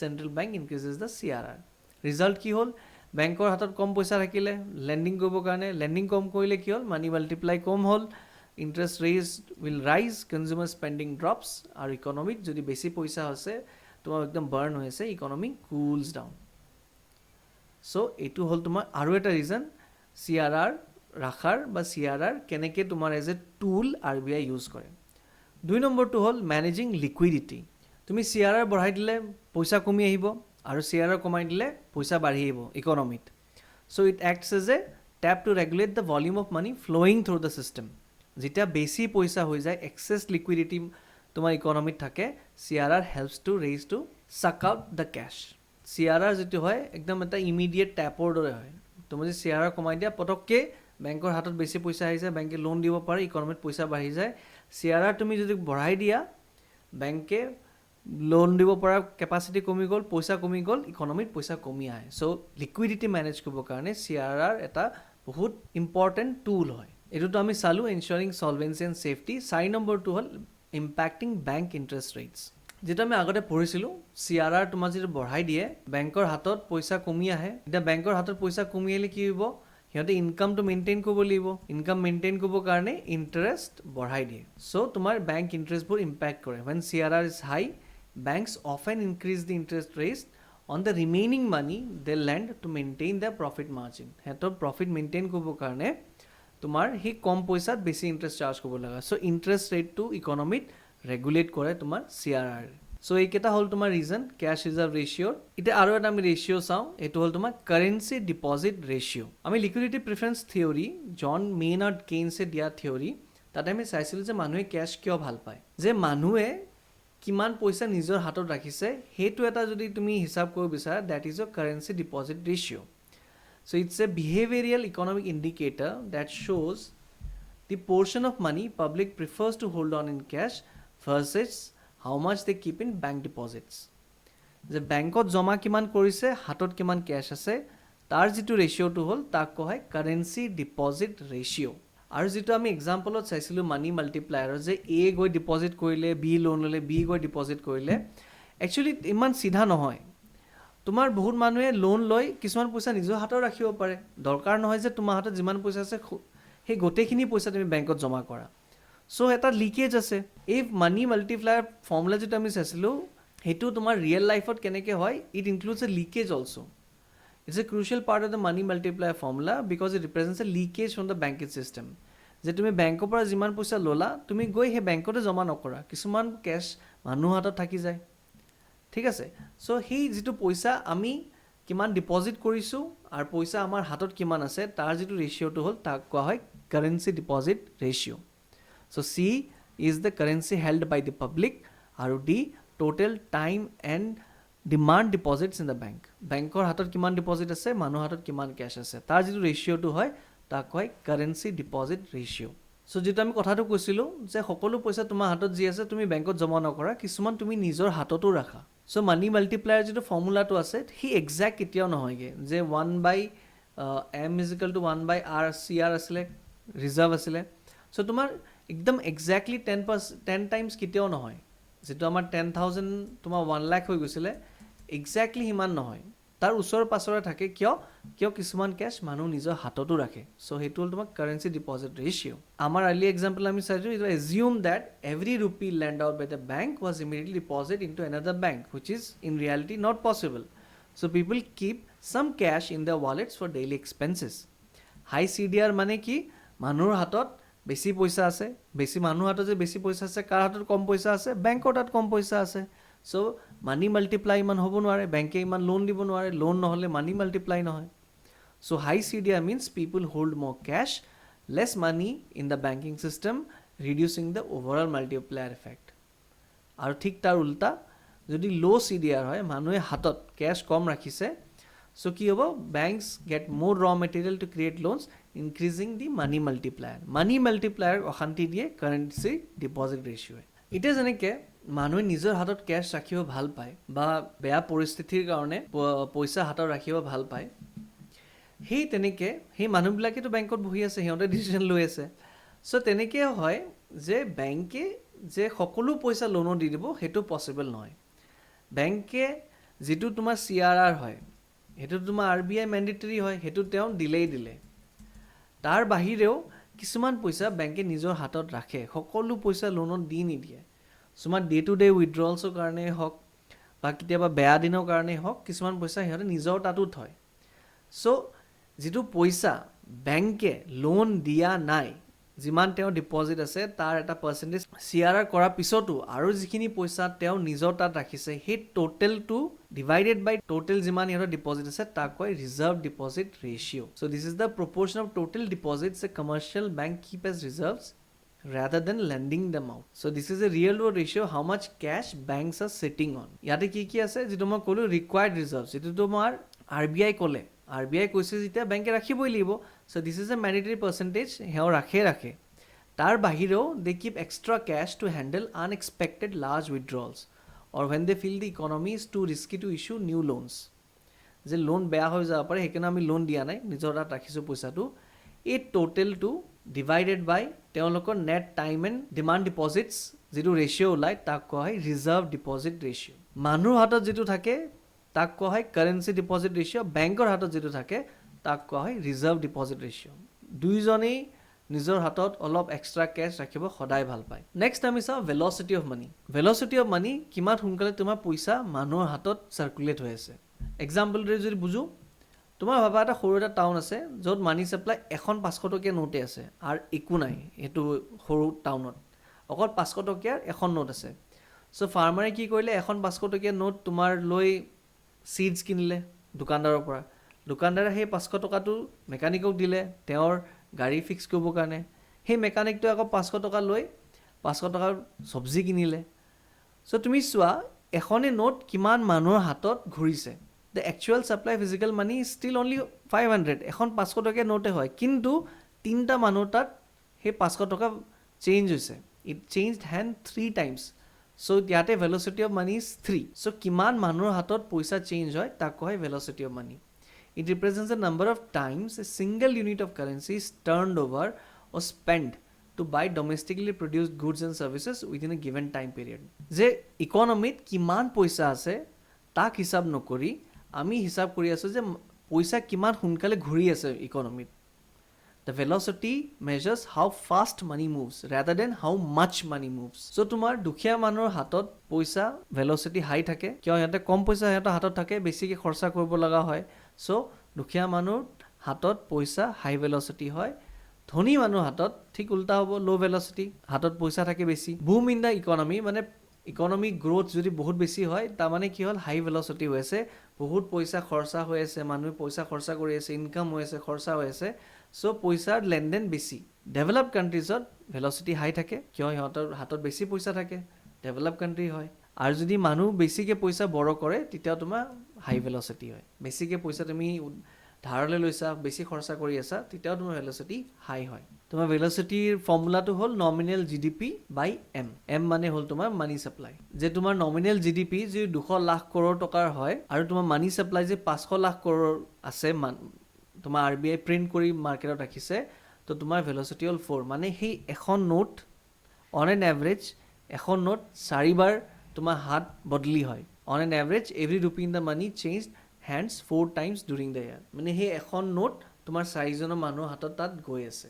central bank increases the CRR. Result কি হ'ল? বেংকৰ হাতত কম পইচা থাকিলে লেণ্ডিং কৰিবৰ কাৰণে লেণ্ডিং কম কৰিলে কি হ'ল মানি মাল্টিপ্লাই কম হ'ল ইণ্টাৰেষ্ট ৰেট উইল ৰাইজ কনজিউমাৰ স্পেণ্ডিং ড্ৰপছ আৰু ইকনমিত যদি বেছি পইচা হৈছে তোমাৰ একদম বাৰ্ণ হৈ আছে ইকনমি কুলছ ডাউন চ' এইটো হ'ল তোমাৰ আৰু এটা ৰিজন CRR ৰাখাৰ বা CRR কেনেকৈ তোমাৰ as a tool RBI use কৰে 2 নম্বৰটো হ'ল মেনেজিং লিকুইডিটি তুমি CRR বঢ়াই দিলে পইচা কমি আহিব আৰু CRR কমাই দিলে পইচা বাঢ়ি আহিব ইকনমিত so' it acts as a tap to regulate the volume of money flowing through the system যেতিয়া বেছি পইচা হৈ যায় এক্সেছ লিকুইডিটি তোমাৰ ইকনমিত থাকে CRR helps to raise to suck out the cash CRR যিটো হয় একদম এটা ইমিডিয়েট টেপৰ দৰে হয় তুমি যদি CRR কমাই দিয়া পটককৈ বেংকৰ হাতত বেছি পইচা আহিছে বেংকে লোন দিব পাৰে ইকনমিত পইচা বাঢ়ি যায় CRR তুমি যদি বঢ়াই দিয়া বেংকে লোন দিব পৰা কেপাচিটি কমি গ'ল পইচা কমি গ'ল ইকনমিত পইচা কমি আহে চ' লিকুইডিটি মেনেজ কৰিবৰ কাৰণে CRR এটা বহুত ইম্পৰ্টেণ্ট টুল হয় এইটোতো আমি চালোঁ এনশ্যোৰিং সলভেঞ্চি এণ্ড ছেফটি 4 নম্বৰটো হ'ল ইম্পেক্টিং বেংক ইণ্টাৰেষ্ট ৰেটছ যেটা আমি আগতে পঢ়িছিলোঁ CRR তোমাৰ যদি বঢ়াই দিয়ে বেংকৰ হাতত পইচা কমি আহে এতিয়া বেংকৰ হাতত পইচা কমি আহিলে কি হ'ব সিহঁতে ইনকামটো মেইনটেইন কৰিব লাগিব ইনকাম মেইনটেইন কৰিবৰ কাৰণে ইণ্টাৰেষ্ট বঢ়াই দিয়ে চ' তোমাৰ বেংক ইণ্টাৰেষ্টবোৰ ইম্পেক্ট কৰে when CRR is high banks often increase the interest rates on the remaining money they lend to maintain their profit margin সিহঁতৰ প্ৰফিট মেইনটেইন কৰিবৰ কাৰণে তোমাৰ সেই কম পইচাত বেছি ইণ্টাৰেষ্ট চাৰ্জ কৰিব লগা চ' ইণ্টাৰেষ্ট ৰেটটো ইকনমিত ৰেগুলেট কৰে তোমাৰ CRR চ' এইকেইটা হ'ল তোমাৰ ৰিজন কেছ ৰিজাৰ্ভ ৰেচিঅ'ৰ এতিয়া আৰু এটা আমি ৰেচিঅ' চাওঁ এইটো হ'ল তোমাৰ কাৰেঞ্চি ডিপজিট ৰেচিঅ' আমি লিকুইডিটি প্ৰিফাৰেঞ্চ থিয়ৰী জন মেইনাৰ্ড কেইনছে দিয়া থিয়ৰী তাতে আমি চাইছিলোঁ যে মানুহে কেছ কিয় ভাল পায় যে মানুহে কিমান পইচা নিজৰ হাতত ৰাখিছে সেইটো এটা যদি তুমি হিচাপ কৰিব বিচাৰা that is uh' currency deposit ratio' so' it's a behavioural economic indicator that শ্ব'জ the portion of money public prefers to hold on in cash versus how much they keep in bank deposits যে বেংকত জমা কিমান কৰিছে হাতত কিমান cash আছে তাৰ যিটো ৰেচিঅ'টো হ'ল তাক কোৱা হয় কাৰেঞ্চি ডিপজিট ৰেচিঅ' আৰু যিটো আমি এক্সাম্পলত চাইছিলোঁ মানি মাল্টিপ্লায়াৰৰ যে A গৈ ডিপজিট কৰিলে B লোন ল'লে B গৈ ডিপজিট কৰিলে একচুৱেলি ইমান চিধা নহয় তোমাৰ বহুত মানুহে লোন লৈ কিছুমান পইচা নিজৰ হাতত ৰাখিব পাৰে দৰকাৰ নহয় যে তোমাৰ হাতত যিমান পইচা আছে সেই গোটেইখিনি পইচা তুমি বেংকত জমা কৰা চ' এটা লিকেজ আছে এই মানি মাল্টিপ্লায়াৰ ফৰ্মুলা যিটো আমি চাইছিলোঁ সেইটো তোমাৰ ৰিয়েল লাইফত কেনেকৈ হয় it includes a leakage also' it's a crucial part of the money multiplier formula because it represents a leakage from the banking system যে তুমি বেংকৰ পৰা যিমান পইচা ল'লা তুমি গৈ সেই বেংকতে জমা নকৰা কিছুমান কেছ মানুহৰ হাতত থাকি যায় ঠিক আছে চ' সেই যিটো পইচা আমি কিমান ডিপজিট কৰিছোঁ আৰু পইচা আমাৰ হাতত কিমান আছে তাৰ যিটো ৰেচিঅ'টো হ'ল তাক কোৱা হয় currency deposit ratio' so' C is the currency held by the public আৰু D total time and demand deposits in the bank বেংকৰ হাতত কিমান ডিপজিট আছে মানুহৰ হাতত কিমান কেছ আছে তাৰ যিটো ৰেচিঅ'টো হয় তাক কয় কাৰেঞ্চি ডিপজিট ৰেচিঅ' চ' যিটো আমি কথাটো কৈছিলোঁ যে সকলো পইচা তোমাৰ হাতত যি আছে তুমি বেংকত জমা নকৰা কিছুমান তুমি নিজৰ হাততো ৰাখা চ' মানি মাল্টিপ্লায়াৰ যিটো ফৰ্মুলাটো আছে সি একজেক্ট কেতিয়াও নহয়গৈ যে 1/m = 1/r CR আছিলে ৰিজাৰ্ভ আছিলে চ' তোমাৰ একদম একজেক্টলি 10 টাইমছ কেতিয়াও নহয় যিটো আমাৰ 10,000 তোমাৰ 1 লাখ হৈ গৈছিলে একজেক্টলি সিমান নহয় তাৰ ওচৰ পাছৰে থাকে কিয় কিছুমান কেছ মানুহ নিজৰ হাততো ৰাখে চ' সেইটো হ'ল তোমাৰ কাৰেঞ্চি ডিপজিট ৰেচিঅ' আমাৰ আৰ্লি এক্সাম্পল আমি চাইছোঁ it assume that every rupee lend out by the bank was immediately deposit into another bank which is in reality not possible so' people keep some cash in the wallets for daily expenses high CDR মানে কি মানুহৰ হাতত বেছি পইচা আছে মানুহৰ হাতত যে বেছি পইচা আছে কাৰ হাতত কম পইচা আছে বেংকৰ তাত কম পইচা আছে চ' মানি মাল্টিপ্লাই ইমান হ'ব নোৱাৰে বেংকে ইমান লোন দিব নোৱাৰে লোন নহ'লে মানি মাল্টিপ্লাই নহয় চ' হাই CDR means people hold more cash less money in the banking system reducing the overall multiplier effect আৰু ঠিক তাৰ উল্টা যদি ল' CDR হয় মানুহে হাতত কেছ কম ৰাখিছে চ' কি হ'ব banks get more raw material to create loans increasing the money multiplier অশান্তি দিয়ে কাৰেঞ্চি ডিপজিট ৰেচিঅ'য়ে এতিয়া যেনেকৈ মানুহে নিজৰ হাতত কেছ ৰাখিব ভাল পায় বা বেয়া পৰিস্থিতিৰ কাৰণে পইচা হাতত ৰাখিব ভাল পায় সেই তেনেকৈ সেই মানুহবিলাকেতো বেংকত বহি আছে সিহঁতে ডিচিশ্যন লৈ আছে চ' তেনেকৈ হয় যে বেংকে যে সকলো পইচা লোনো দি দিব সেইটো পচিবল নহয় বেংকে যিটো তোমাৰ CRR হয় সেইটো তোমাৰ RBI মেণ্ডেটৰী হয়, সেইটো তেওঁ দিলে। তাৰ বাহিৰেও কিছুমান পইচা বেংকে নিজৰ হাতত ৰাখে, সকলো পইচা লোনত দি নিদিয়ে। তোমাৰ ডে টু ডে উইথড্ৰলছৰ কাৰণেই হওক বা কেতিয়াবা বেয়া দিনৰ কাৰণেই হওক, কিছুমান পইচা সিহঁতে নিজৰ তাতো থয়। চ' যিটো পইচা বেংকে লোন দিয়া নাই, যিমান তেওঁৰ ডিপজিট আছে তাৰ এটা পাৰ্চেণ্টেজ CRR কৰাৰ পিছতো আৰু যিখিনি পইচা তেওঁ নিজৰ তাত ৰাখিছে, সেই টোটেলটো ডিভাইডেড বাই টোটেল যিমান সিহঁতৰ ডিপজিট আছে তাক কয় reserve deposit ratio'. So' this is the proportion of total deposits a commercial bank keep as reserves rather than lending them out. So this is a real world ratio how much cash banks are sitting on. ইয়াতে কি আছে যেটো মই ক'লো required reserves, যেটো তোমাৰ RBI ক'লে, RBI কৈছে যেতিয়া বেংকে ৰাখিবই লাগিব। So this is a mandatory percentage, হেও ৰাখে। তাৰ বাহিৰেও they keep extra cash to handle unexpected large withdrawals or when they feel the economy is too risky to issue new loans. যে লোন বেয়া হৈ যাব পাৰে সেইকাৰণে আমি লোন দিয়া নাই, নিজৰ তাত ৰাখিছোঁ পইচাটো। এই টোটেলটো ডিভাইডেড বাই তেওঁলোকৰ নেট টাইম এণ্ড ডিমাণ্ড ডিপজিটছ যিটো ৰেচিঅ' ওলায় তাক কোৱা হয় ৰিজাৰ্ভ ডিপজিট ৰেচিঅ'। মানুহৰ হাতত যিটো থাকে তাক কোৱা হয় কাৰেঞ্চি ডিপজিট ৰেচিঅ', বেংকৰ হাতত যিটো থাকে তাক কোৱা হয় ৰিজাৰ্ভ ডিপজিট ৰেচিঅ'। দুইজনেই নিজৰ হাতত অলপ এক্সট্ৰা কেছ ৰাখিব সদায় ভাল পায়। নেক্সট আমি চাওঁ velocity of money. Velocity of money, কিমান সোনকালে তোমাৰ পইচা মানুহৰ হাতত চাৰ্কুলেট হৈ আছে। এক্সাম্পলটোৰে যদি বুজোঁ, তোমাৰ ভাবা এটা সৰু এটা টাউন আছে য'ত মানি চাপ্লাই এখন 500 টকীয়া নোটে আছে আৰু একো নাই সেইটো সৰু টাউনত, অকল 500 টকীয়াৰ এখন নোট আছে। চ' ফাৰ্মাৰে কি কৰিলে, এখন 500 টকীয়া নোট তোমাৰ লৈ চিডছ কিনিলে দোকানদাৰৰ পৰা। দোকানদাৰে সেই 500 টকাটো মেকানিকক দিলে তেওঁৰ গাড়ী ফিক্স কৰিবৰ কাৰণে। সেই মেকানিকটোৱে আকৌ 500 টকা লৈ 500 টকাৰ চব্জি কিনিলে। চ' তুমি চোৱা এখনে নোট কিমান মানুহৰ হাতত ঘূৰিছে। The actual supply physical money is still only 500, এখন 500 টকীয়া নোটে হয়, কিন্তু 3টা মানুহৰ তাত সেই 500 টকা চেঞ্জ হৈছে। It changed hand 3 times. So ইয়াতে velocity of money is 3. So কিমান মানুহৰ হাতত পইচা চেঞ্জ হয় তাক কোৱা হয় velocity of money. It represents the number of times a single unit of currency is turned over or spent to buy domestically produced goods and services within a given time period. যে ইকনমিত কিমান পইচা আছে তাক হিচাপ নকৰি আমি হিচাপ কৰি আছোঁ যে পইচা কিমান সোনকালে ঘূৰি আছে ইকনমিত। The velocity measures how fast money moves rather than how much money moves. So তোমাৰ দুখীয়া মানুহৰ হাতত পইচা velocity হাই থাকে, কিয় সিহঁতে কম পইচা সিহঁতৰ হাতত থাকে, বেছিকৈ খৰচা কৰিব লগা হয়। চ' দুখীয়া মানুহৰ হাতত পইচা হাই velocity হয়, ধনী মানুহৰ হাতত ঠিক উল্টা হ'ব, ল' velocity, হাতত পইচা থাকে বেছি। বুম ইন দ্য ইকনমি, মানে ইকনমিক গ্ৰ'থ যদি বহুত বেছি হয় তাৰমানে কি হ'ল হাই ভেলচিটি হৈ আছে, বহুত পইচা খৰচা হৈ আছে, মানুহে পইচা খৰচা কৰি আছে, ইনকাম হৈ আছে, খৰচা হৈ আছে। চ' পইচাৰ লেনদেন বেছি। ডেভেলপ কাণ্ট্ৰিজত ভেলচিটি হাই থাকে, কিয় সিহঁতৰ হাতত বেছি পইচা থাকে, ডেভেলপ কাণ্ট্ৰি হয়। আৰু যদি মানুহ বেছিকৈ পইচা বৰ কৰে তেতিয়া তোমাৰ হাই ভেলচিটি হয়। বেছিকৈ পইচা তুমি ধাৰলৈ লৈছা, বেছি খৰচা কৰি আছা, তেতিয়াও তোমাৰ ভেলচিটি হাই হয়। তোমাৰ ভেলচিটিৰ ফৰ্মুলাটো হ'ল নমিনেল GDP বাই M। M মানে হ'ল তোমাৰ মানি চাপ্লাই। যে তোমাৰ নমিনেল GDP যি 200 লাখ কৰোৰ টকাৰ হয় আৰু তোমাৰ মানি চাপ্লাই যে 500 লাখ কৰোৰ আছে, তোমাৰ RBI প্ৰিণ্ট কৰি মাৰ্কেটত ৰাখিছে, তো তোমাৰ ভেলচিটি হ'ল 4। মানে সেই এখন নোট অন এন এভাৰেজ এখন নোট 4 বাৰ তোমাৰ হাত বদলি হয়। On an average every rupee in the money change hands 4 times during the year. মানে সেই এখন নোট তোমাৰ 4জনৰ মানুহৰ হাতত তাত গৈ আছে।